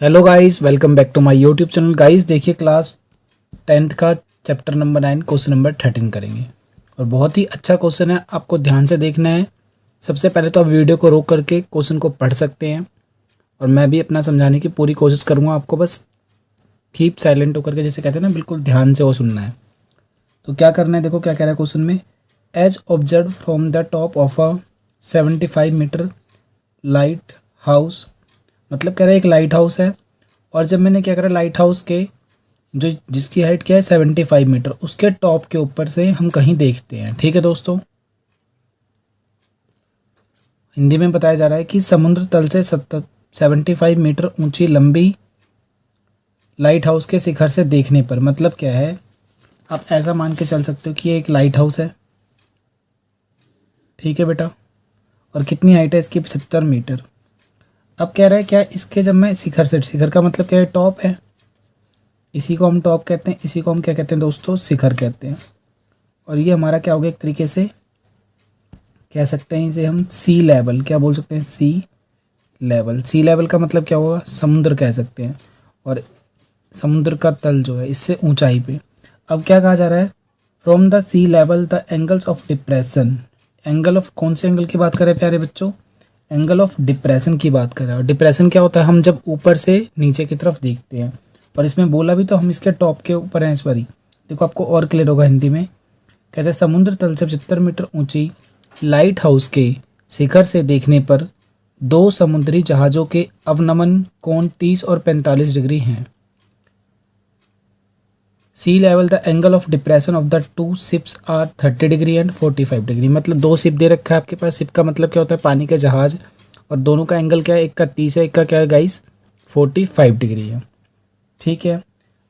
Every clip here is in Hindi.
Hello guys, welcome back to my YouTube channel. Guys देखिए, क्लास 10th का चैप्टर नंबर 9 क्वेश्चन नंबर 13 करेंगे और बहुत ही अच्छा क्वेश्चन है। आपको ध्यान से देखना है। सबसे पहले तो आप वीडियो को रोक करके क्वेश्चन को पढ़ सकते हैं और मैं भी अपना समझाने की पूरी कोशिश करूँगा। आपको बस कीप साइलेंट होकर के, जैसे कहते हैं ना, बिल्कुल ध्यान से वो सुनना है। तो क्या करना है, देखो क्या कह रहा है क्वेश्चन में। As observe from the top of a 75 metre lighthouse, मतलब कह रहा है एक लाइट हाउस है और जब मैंने क्या करा, लाइट हाउस के जो जिसकी हाइट क्या है 75 मीटर, उसके टॉप के ऊपर से हम कहीं देखते हैं। ठीक है दोस्तों, हिंदी में बताया जा रहा है कि समुद्र तल से 75 मीटर ऊंची लंबी लाइट हाउस के शिखर से देखने पर, मतलब क्या है, आप ऐसा मान के चल सकते हो कि ये एक लाइट हाउस है। ठीक है बेटा, और कितनी हाइट है इसकी, 75 मीटर। अब कह रहा है क्या, इसके जब मैं शिखर से, शिखर का मतलब क्या है, टॉप है, इसी को हम टॉप कहते हैं, इसी को हम क्या कहते हैं दोस्तों, शिखर कहते हैं। और ये हमारा क्या हो गया, एक तरीके से कह सकते हैं इसे हम सी लेवल, क्या बोल सकते हैं, सी लेवल। सी लेवल का मतलब क्या होगा, समुद्र कह सकते हैं। और समुद्र का तल जो है इससे ऊंचाई पे। अब क्या कहा जा रहा है, from the sea level the angles of depression. Angle of, कौन से एंगल की बात कर रहे हैं प्यारे बच्चों, एंगल ऑफ डिप्रेशन की बात कर रहे हैं। और डिप्रेशन क्या होता है, हम जब ऊपर से नीचे की तरफ देखते हैं। और इसमें बोला भी तो हम इसके टॉप के ऊपर हैं इस बारी। देखो आपको और क्लियर होगा हिंदी में। कहते हैं समुद्र तल से 75 मीटर ऊंची लाइट हाउस के शिखर से देखने पर दो समुद्री जहाज़ों के अवनमन कोण 30 और 45 डिग्री हैं। Sea level the angle of depression of the two ships are 30 degree and 45 degree. मतलब दो शिप दे रखा है आपके पास। शिप का मतलब क्या होता है, पानी का जहाज। और दोनों का एंगल क्या है, एक का 30 है, एक का क्या है गाइस, 45 डिग्री है। ठीक है,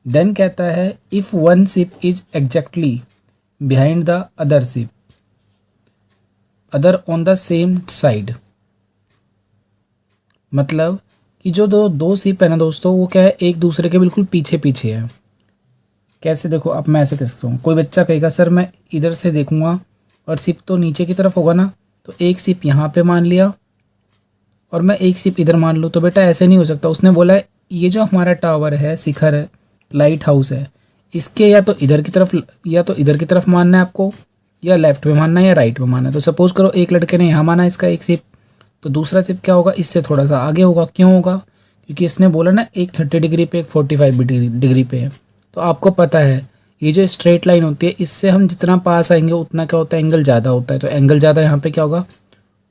देन कहता है if one ship is exactly behind the other ship other on the same side. मतलब कि जो दो दो शिप है ना दोस्तों, वो क्या है, एक दूसरे के बिल्कुल पीछे पीछे है। कैसे, देखो अब मैं ऐसे कह सकता हूँ, कोई बच्चा कहेगा सर मैं इधर से देखूंगा और शिप तो नीचे की तरफ होगा ना, तो एक शिप यहाँ पे मान लिया और मैं एक शिप इधर मान लूँ। तो बेटा ऐसे नहीं हो सकता। उसने बोला है ये जो हमारा टावर है, शिखर है, लाइट हाउस है, इसके या तो इधर की तरफ, या तो इधर की तरफ मानना है आपको, या लेफ्ट में मानना है, या राइट में मानना है। तो सपोज करो एक लड़के ने यहाँ माना इसका एक शिप, तो दूसरा शिप क्या होगा, इससे थोड़ा सा आगे होगा। क्यों होगा, क्योंकि इसने बोला ना एक 30 डिग्री पे, एक 45 डिग्री पे है। तो आपको पता है ये जो स्ट्रेट लाइन होती है, इससे हम जितना पास आएंगे उतना क्या होता है, एंगल ज़्यादा होता है। तो एंगल ज़्यादा यहाँ पे क्या होगा,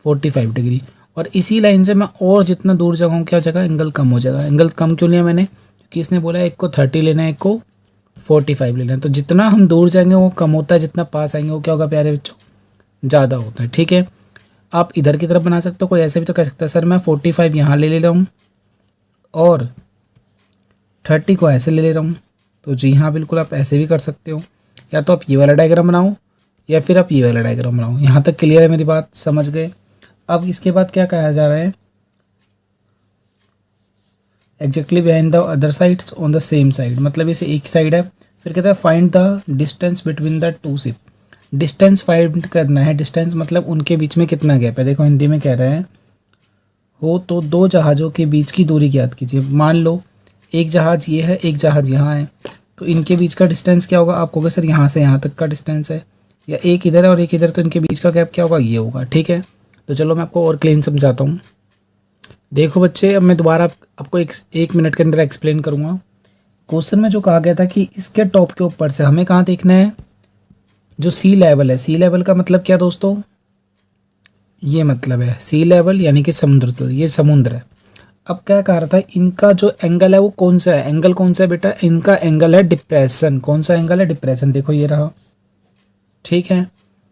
45 डिग्री। और इसी लाइन से मैं और जितना दूर जाऊँ क्या हो जाएगा, एंगल कम हो जाएगा। एंगल कम क्यों लिया मैंने, क्योंकि इसने बोला एक को 30 लेना है, एक को 45 लेना है। तो जितना हम दूर जाएंगे वो कम होता है, जितना पास आएंगे वो क्या होगा प्यारे बच्चों, ज़्यादा होता है। ठीक है, आप इधर की तरफ बना सकते हो, कोई ऐसे भी तो कह सकता है सर मैं 45 यहाँ ले रहा हूँ और 30 को ऐसे ले रहा हूँ। तो जी हाँ, बिल्कुल आप ऐसे भी कर सकते हो। या तो आप ये वाला डायग्राम बनाओ या फिर आप ये वाला डायग्राम बनाओ। यहाँ तक क्लियर है मेरी बात, समझ गए। अब इसके बाद क्या कहा जा रहा है, exactly behind the other side on the same side, मतलब इसे एक साइड है। फिर कहता है find the distance between the to ship. Distance find करना है। डिस्टेंस मतलब उनके बीच में कितना गैप है। देखो हिंदी में कह रहे हैं, हो तो दो जहाज़ों के बीच की दूरी ज्ञात कीजिए। मान लो एक जहाज़ ये है, एक जहाज़ यहाँ है, तो इनके बीच का डिस्टेंस क्या होगा। आप कहोगे सर यहाँ से यहाँ तक का डिस्टेंस है, या एक इधर है और एक इधर, तो इनके बीच का गैप क्या होगा, ये होगा। ठीक है, तो चलो मैं आपको और क्लीन समझाता हूँ। देखो बच्चे, अब मैं दोबारा आपको एक मिनट के अंदर एक्सप्लेन करूँगा। क्वेश्चन में जो कहा गया था कि इसके टॉप के ऊपर से हमें कहाँ देखना है, जो सी लेवल है। सी लेवल का मतलब क्या दोस्तों, ये मतलब है सी लेवल यानी कि समुद्र तल, ये समुद्र है। अब क्या कह रहा था, इनका जो एंगल है वो कौन सा है, एंगल कौन सा है बेटा, इनका एंगल है डिप्रेशन। कौन सा एंगल है, डिप्रेशन। देखो ये रहा। ठीक है,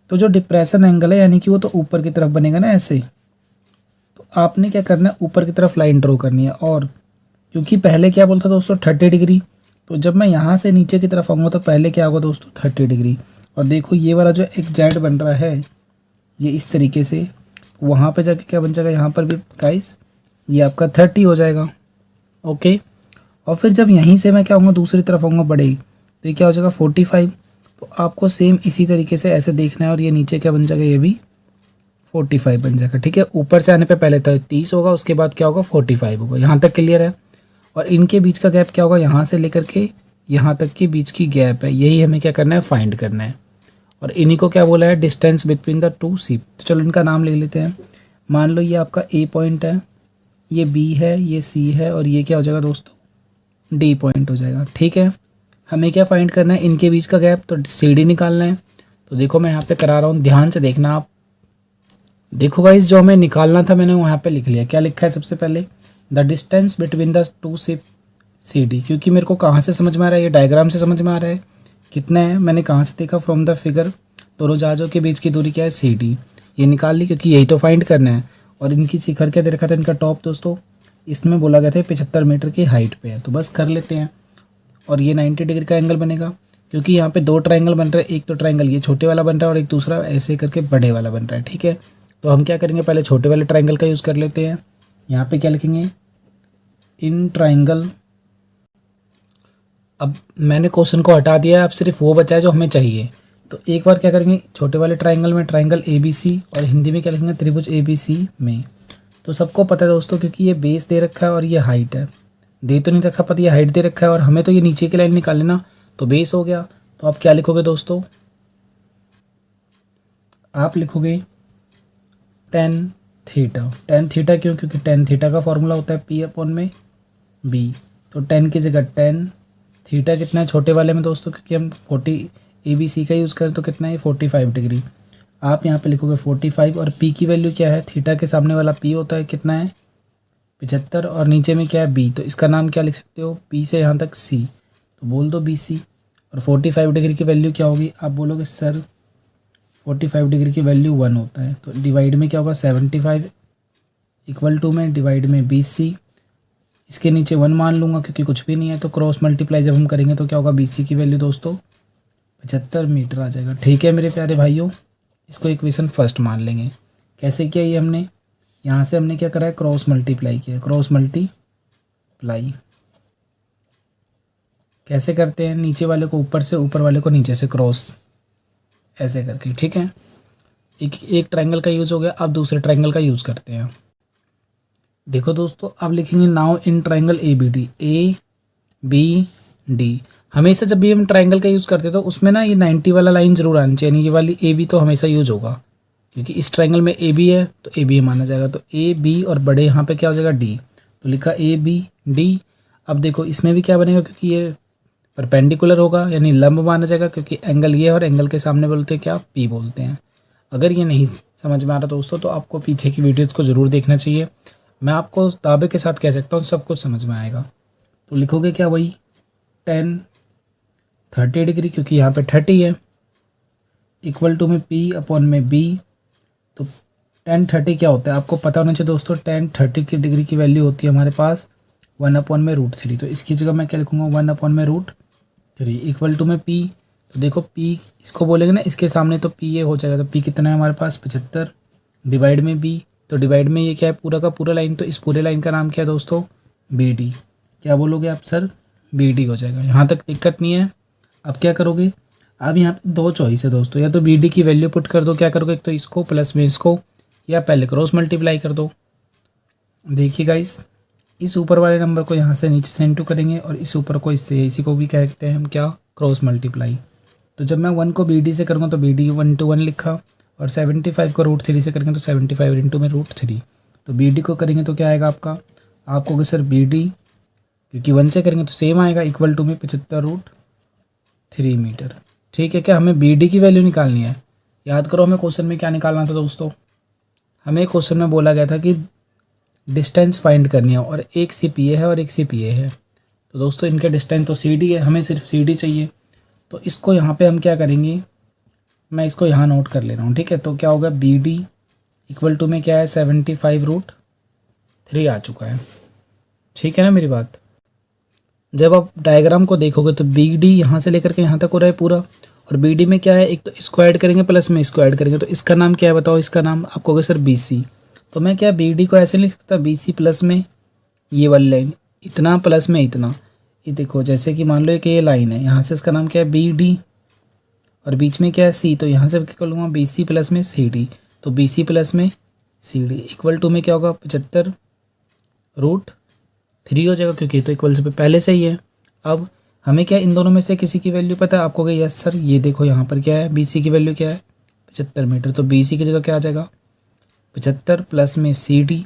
तो जो डिप्रेशन एंगल है यानी कि वो तो ऊपर की तरफ बनेगा ना ऐसे। तो आपने क्या करना है, ऊपर की तरफ लाइन ड्रॉ करनी है। और क्योंकि पहले क्या बोलता दोस्तों, 30 डिग्री, तो जब मैं यहाँ से नीचे की तरफ आऊँगा तो पहले क्या होगा दोस्तों, 30 डिग्री। और देखो ये वाला जो एक जेड बन रहा है, ये इस तरीके से वहाँ पे जाके क्या बन जाएगा, यहाँ पर भी गाइस ये आपका 30 हो जाएगा। ओके, और फिर जब यहीं से मैं क्या आऊँगा, दूसरी तरफ आऊँगा बड़े, तो ये क्या हो जाएगा 45। तो आपको सेम इसी तरीके से ऐसे देखना है। और ये नीचे क्या बन जाएगा, ये भी 45 बन जाएगा। ठीक है, ऊपर से आने पे पहले तो 30 होगा, उसके बाद क्या होगा 45 होगा। यहाँ तक क्लियर है। और इनके बीच का गैप क्या होगा, यहाँ से लेकर के यहाँ तक के बीच की गैप है, यही हमें क्या करना है, फाइंड करना है। और इन्हीं को क्या बोला है, distance between the two ship. तो चलो इनका नाम ले लेते हैं। मान लो ये आपका ए पॉइंट है, ये बी है, ये सी है, और ये क्या हो जाएगा दोस्तों, डी पॉइंट हो जाएगा। ठीक है, हमें क्या फाइंड करना है, इनके बीच का गैप, तो सी डी निकालना है। तो देखो मैं यहाँ पे करा रहा हूँ, ध्यान से देखना आप। देखो गाइस, जो हमें निकालना था मैंने वहाँ पे लिख लिया। क्या लिखा है सबसे पहले, the distance between the two ship C D. क्योंकि मेरे को कहाँ से समझ में आ रहा है, ये डायग्राम से समझ में आ रहा है कितना है, मैंने कहाँ से देखा, फ्रॉम द फिगर। दोनों जहाज़ों के बीच की दूरी क्या है, सी डी। ये निकाल ली, क्योंकि यही तो फाइंड करना है। और इनकी शिखर क्या दे रखा था, इनका टॉप दोस्तों, इसमें बोला गया था 75 मीटर की हाइट पे है, तो बस कर लेते हैं। और ये 90 डिग्री का एंगल बनेगा, क्योंकि यहाँ पे दो ट्रायंगल बन रहे हैं। एक तो ट्रायंगल ये छोटे वाला बन रहा है और एक दूसरा ऐसे करके बड़े वाला बन रहा है। ठीक है, तो हम क्या करेंगे, पहले छोटे वाले ट्रायंगल का यूज़ कर लेते हैं। यहाँ पे क्या लिखेंगे, इन ट्रायंगल। अब मैंने क्वेश्चन को हटा दिया है, अब सिर्फ वो बचा है जो हमें चाहिए। तो एक बार क्या करेंगे, छोटे वाले ट्रायंगल में ट्रायंगल ए बी सी, और हिंदी में क्या लिखेंगे, त्रिभुज ए बी सी में। तो सबको पता है दोस्तों, क्योंकि ये बेस दे रखा है और ये हाइट है, दे तो नहीं रखा पता, ये हाइट दे रखा है, और हमें तो ये नीचे की लाइन निकाल लेना। तो बेस हो गया, तो आप क्या लिखोगे दोस्तों, आप लिखोगे टेन थीटा। टेन थीटा क्यों, क्योंकि टेन थीटा का फॉर्मूला होता है पी अपॉन में बी। तो टेन की जगह टेन, थीटा कितना है छोटे वाले में दोस्तों, क्योंकि हम 40 ए बी सी का यूज़ करें तो कितना है, 45 डिग्री। आप यहाँ पे लिखोगे 45, और पी की वैल्यू क्या है, थीटा के सामने वाला पी होता है कितना है, 75, और नीचे में क्या है, बी। तो इसका नाम क्या लिख सकते हो, पी से यहाँ तक सी, तो बोल दो बी सी। और 45 डिग्री की वैल्यू क्या होगी, आप बोलोगे सर 45 डिग्री की वैल्यू 1 होता है, तो डिवाइड में क्या होगा, 75 इक्वल टू में डिवाइड में बी सी। इसके नीचे 1 मान लूँगा क्योंकि कुछ भी नहीं है, तो क्रॉस मल्टीप्लाई जब हम करेंगे तो क्या होगा, बी सी की वैल्यू दोस्तों 75 मीटर आ जाएगा। ठीक है मेरे प्यारे भाइयों, इसको इक्वेशन फर्स्ट मान लेंगे। कैसे किया ये हमने, यहाँ से हमने क्या करा है, क्रॉस मल्टीप्लाई किया। क्रॉस मल्टीप्लाई कैसे करते हैं, नीचे वाले को ऊपर से, ऊपर वाले को नीचे से, क्रॉस ऐसे करके। ठीक है, एक ट्रायंगल का यूज़ हो गया, अब दूसरे ट्रायंगल का यूज़ करते हैं। देखो दोस्तों, अब लिखेंगे now in triangle A B D, A B D. हमेशा जब भी हम ट्रायंगल का यूज़ करते हैं तो उसमें ना ये 90 वाला लाइन जरूर आनी चाहिए, यानी ये वाली ए बी तो हमेशा यूज होगा, क्योंकि इस ट्रायंगल में ए बी है तो ए बी माना जाएगा। तो ए बी और बड़े यहाँ पे क्या हो जाएगा, डी। तो लिखा ए बी डी। अब देखो इसमें भी क्या बनेगा, क्योंकि ये परपेंडिकुलर होगा यानी लंब माना जाएगा, क्योंकि एंगल ये है और एंगल के सामने बोलते हैं क्या, पी बोलते हैं। अगर ये नहीं समझ में आ रहा दोस्तों तो आपको पीछे की वीडियोज़ को ज़रूर देखना चाहिए। मैं आपको दावे के साथ कह सकता हूँ सब कुछ समझ में आएगा। तो लिखोगे क्या, वही 10 30 डिग्री, क्योंकि यहाँ पे 30 है, इक्वल टू में पी अपॉन में बी। तो 10 30 क्या होता है आपको पता होना चाहिए दोस्तों, 10 30 की डिग्री की वैल्यू होती है हमारे पास 1/√3। तो इसकी जगह मैं क्या लिखूँगा, 1/√3 इक्वल टू में पी। तो देखो पी इसको बोलेंगे ना, इसके सामने तो पी ये हो जाएगा। तो पी कितना है हमारे पास, 75 डिवाइड में बी। तो डिवाइड में ये क्या है, पूरा का पूरा लाइन, तो इस पूरे लाइन का नाम क्या है दोस्तों, बी डी। क्या बोलोगे आप सर, बी डी हो जाएगा। यहाँ तक दिक्कत नहीं है। अब क्या करोगे, अब यहाँ पे दो चॉइस है दोस्तों, या तो बी डी की वैल्यू पुट कर दो, क्या करोगे, एक तो इसको प्लस में इसको, या पहले क्रॉस मल्टीप्लाई कर दो। देखिए गाइस, इस ऊपर वाले नंबर को यहाँ से नीचे से इनटू करेंगे और इस ऊपर को इससे, इसी को भी कहते हैं हम क्या, क्रॉस मल्टीप्लाई। तो जब मैं 1 को बी डी से करूँगा तो बी डी 1/1 लिखा, और 75 को √3 से करेंगे तो 75 इंटू में √3। तो बी डी को करेंगे तो क्या आएगा आपका, आप कहोगे सर बी डी, क्योंकि 1 से करेंगे तो सेम आएगा, इक्वल टू में 75√3 मीटर। ठीक है, क्या हमें बी डी की वैल्यू निकालनी है। याद करो हमें क्वेश्चन में क्या निकालना था दोस्तों, हमें क्वेश्चन में बोला गया था कि डिस्टेंस फाइंड करनी है, और एक सी पी ए है और एक सी पी ए है। तो दोस्तों इनके डिस्टेंस तो सी डी है, हमें सिर्फ सी डी चाहिए। तो इसको यहाँ पे हम क्या करेंगे, मैं इसको यहाँ नोट कर ले रहा हूँ। ठीक है, तो क्या होगा, बी डी इक्वल टू में क्या है, 75√3 आ चुका है। ठीक है ना मेरी बात। जब आप डायग्राम को देखोगे तो बी डी यहाँ से लेकर के यहाँ तक हो रहा है पूरा, और बी डी में क्या है, एक तो इसको ऐड करेंगे प्लस में इसको ऐड करेंगे, तो इसका नाम क्या है बताओ, इसका नाम आप कहोगे सर बी सी। तो मैं क्या बी डी को ऐसे लिख सकता, बी सी प्लस में ये वाली लाइन इतना प्लस में इतना। ये देखो जैसे कि मान लो कि ये लाइन है, यहाँ से इसका नाम क्या है, बी डी, और बीच में क्या है सी, तो यहाँ से क्या कर लूँगा, बी सी प्लस में सी डी। तो बी सी प्लस में सी डी इक्वल टू में क्या होगा, 75√3 3 हो जाएगा क्योंकि तो इक्वल से पे पहले से ही है। अब हमें क्या इन दोनों में से किसी की वैल्यू पता है आपको? कि यस सर, ये देखो यहाँ पर क्या है, BC की वैल्यू क्या है 75 मीटर, तो BC की जगह क्या आ जाएगा 75 प्लस में CD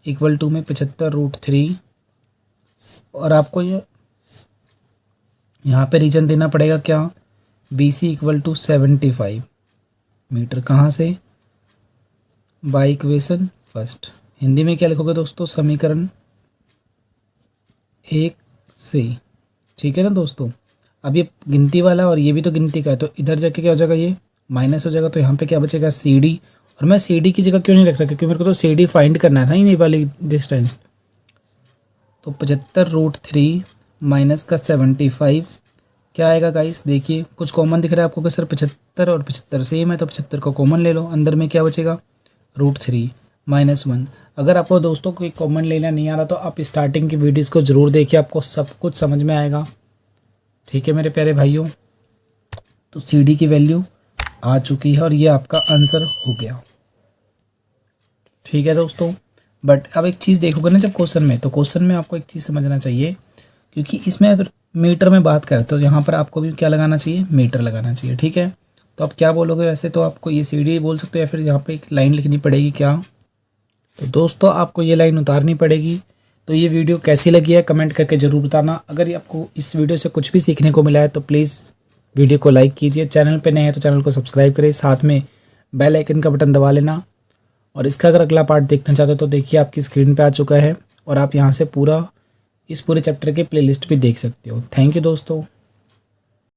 इक्वल टू में 75√3। और आपको ये यहाँ पे रीजन देना पड़ेगा क्या, BC इक्वल टू 75 मीटर। कहाँ से? By equation first. हिंदी में क्या लिखोगे दोस्तों? समीकरण 1 से। ठीक है ना दोस्तों। अब ये गिनती वाला और ये भी तो गिनती का है, तो इधर जाके क्या हो जाएगा, ये माइनस हो जाएगा, तो यहाँ पे क्या बचेगा CD। और मैं CD की जगह क्यों नहीं रख रहा, क्योंकि मेरे को तो CD फाइंड करना है ना, ये वाली डिस्टेंस। तो 75√3 माइनस का 75 क्या आएगा गाइस? देखिए कुछ कॉमन दिख रहा है आपको कि सर 75 और 75 सेम है, तो 75 को कॉमन ले लो, अंदर में क्या बचेगा √3 -1। अगर आपको दोस्तों कोई कॉमन लेना नहीं आ रहा तो आप स्टार्टिंग की वीडियोस को ज़रूर देखिए, आपको सब कुछ समझ में आएगा। ठीक है मेरे प्यारे भाइयों, तो CD की वैल्यू आ चुकी है और ये आपका आंसर हो गया। ठीक है दोस्तों, बट अब एक चीज़ देखोगे ना जब क्वेश्चन में, तो क्वेश्चन में आपको एक चीज़ समझना चाहिए, क्योंकि इसमें अगर मीटर में बात करें तो यहाँ पर आपको भी क्या लगाना चाहिए, मीटर लगाना चाहिए। ठीक है, तो आप क्या बोलोगे? वैसे तो आपको ये CD बोल सकते हो, या फिर यहाँ पे एक लाइन लिखनी पड़ेगी क्या, तो दोस्तों आपको ये लाइन उतारनी पड़ेगी। तो ये वीडियो कैसी लगी है कमेंट करके ज़रूर बताना। अगर ये आपको इस वीडियो से कुछ भी सीखने को मिला है तो प्लीज़ वीडियो को लाइक कीजिए, चैनल पे नए हैं तो चैनल को सब्सक्राइब करें, साथ में बेल आइकन का बटन दबा लेना। और इसका अगर अगला पार्ट देखना चाहते हो तो देखिए आपकी स्क्रीन पे आ चुका है, और आप यहाँ से इस पूरे चैप्टर के प्लेलिस्ट भी देख सकते हो। थैंक यू दोस्तों।